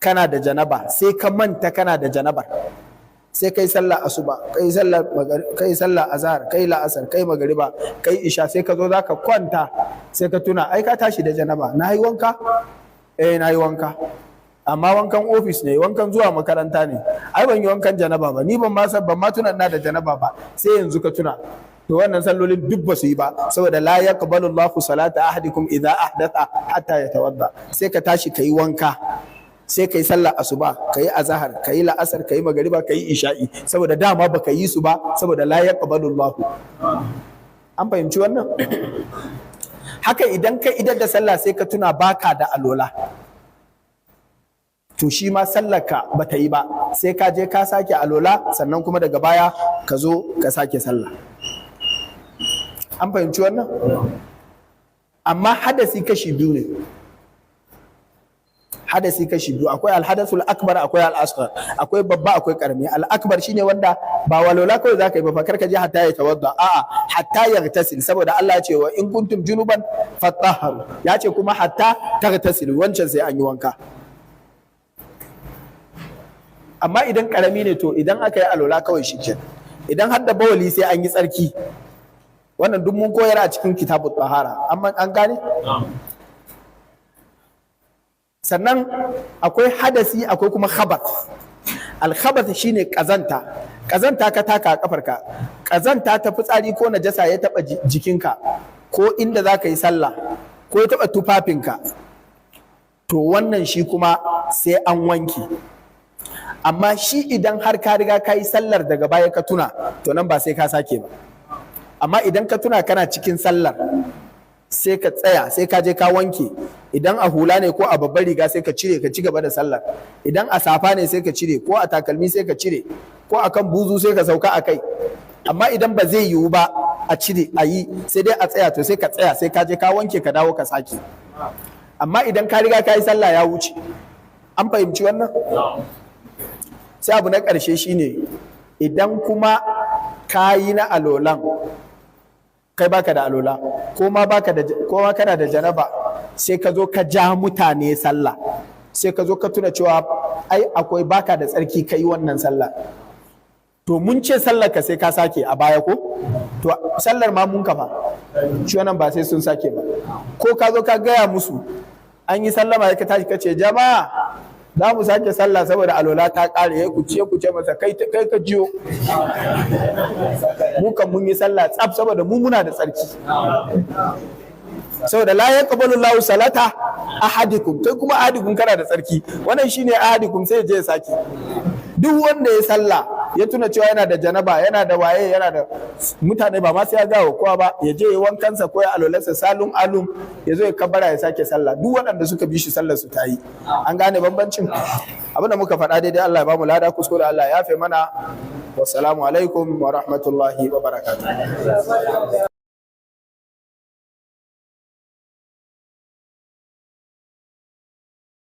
kana da janaba sai ka manta kana da janabar, sai kai sallah asuba, kai sallah azhar, kai la'asar, kai magariba, kai isha, sai ka zo zaka kwanta sai ka tuna ai ka tashi da janaba. Na yi wanka? Na yi wanka, amma wankan ofis ne, wankan zuwa makaranta ne, ai ban yi wankan janaba ba, ni ban ma tuna ina da janaba ba, sai yanzu ka tuna. To wannan sallolin duk ba su yi ba, saboda la yaqbalu Allahu salata ahadikum idza ahdatha hatta yatawadda. Sai ka tashi kai wanka, sai kai sallar asuba, kai azhar, kai la'asar, kai magariba, kai isha'i, saboda dama baka yi su ba, saboda la yaqbalu Allahu. An fahimci wannan? Haka idan ka idar da sallah sai ka tuna baka da alola, to shi ma sallarka ba ta yi ba, sai ka je ka sake alola, sannan kuma daga baya ka zo ka sake sallah. An fahimci wannan? Amma hadasi kashi biyu ne. Hadasi kashi biyu, akwai alhadasul akbar, akwai al'asghar, akwai babba, akwai karami. Al'akbar shine wanda ba walola kawai zaka yi ba, fakar ka je hatta ya tawadda, a'a hatta yaghtasil, saboda Allah ya ce wa in kuntum junuban fatahharu, ya ce kuma hatta taghtasil, wancan sai an yi wanka. Amma idan karami ne, to idan aka yi alola kawai shikenan. Idan har da bawali sai an yi tsarki, wannan duk mun koyar a cikin kitabut tahara, amma an gane? Sannan akwai hadasi, akwai kuma khabath. Al-khabath shine kazanta ka taka a kafarka, kazanta ta fitsari ko najasa ya taba jikinka, ko inda za ka yi sallah, ko ya taba tufafinka, to wannan shi kuma sai an wanke. Amma shi idan har ka riga ka yi sallar daga baya ka tuna, to nan ba sai ka sake ba. Amma idan ka tuna kana cikin sallar, sai ka tsaya, sai ka je ka wanke. Idan a hula ne ko a babbar riga sai ka cire, ka ci gaba da sallar. Idan a safa ne sai ka cire, ko a takalmi sai ka cire, ko a kan buzu sai ka sauka a kai. Amma idan ba zai yiwu ba a cire a yi, sai dai a tsaya, to sai ka tsaya, sai ka je ka wanke, ka dawo ka sake. Amma idan ka riga ka yi sallah ya wuce. An fahimci wannan? Sai abu na ƙarshe shine, idan kuma ka yi na alolan, kai baka da alola, ko ma kana da janaba, sai ka zo ka ja mutane sallah, sai ka zo ka tuna cewa ai akwai baka da tsarki ka yi wannan sallah, to mun ce sallar ka sai ka sake a baya ko? To sallar ma mun kafa shi, wannan ba sai sun sake ba. Ko ka zo ka gaya musu an yi sallama, ka tashi ka ce jama'a za mu sake sallah saboda alola ta ƙare, ya ku ce masa kai ka jiyo, mu kan mun yi sallah tsaf saboda mu muna da tsarki. Saboda la yaqbalu Allahu salata ahadikum, kai kuma ahadikum kana da tsarki, wannan shine ahadikum, sai je ya sake. Duk wanda ya sallah ya tuna cewa yana da janaba, yana da waye, yana da mutane, ba ma sai ya gawa kowa ba, ya je ya wankansa ko ya alolarsa salun alum, ya zo ya kabbara ya sake sallah. Duk waɗanda suka bi shi sallar su ta yi. An gane bambancin? Abinda muka faɗa daidai Allah ya ba mu lada, kuskure Allah ya yafe mana. Wassalamu alaikum wa rahmatullahi wa barakatuh.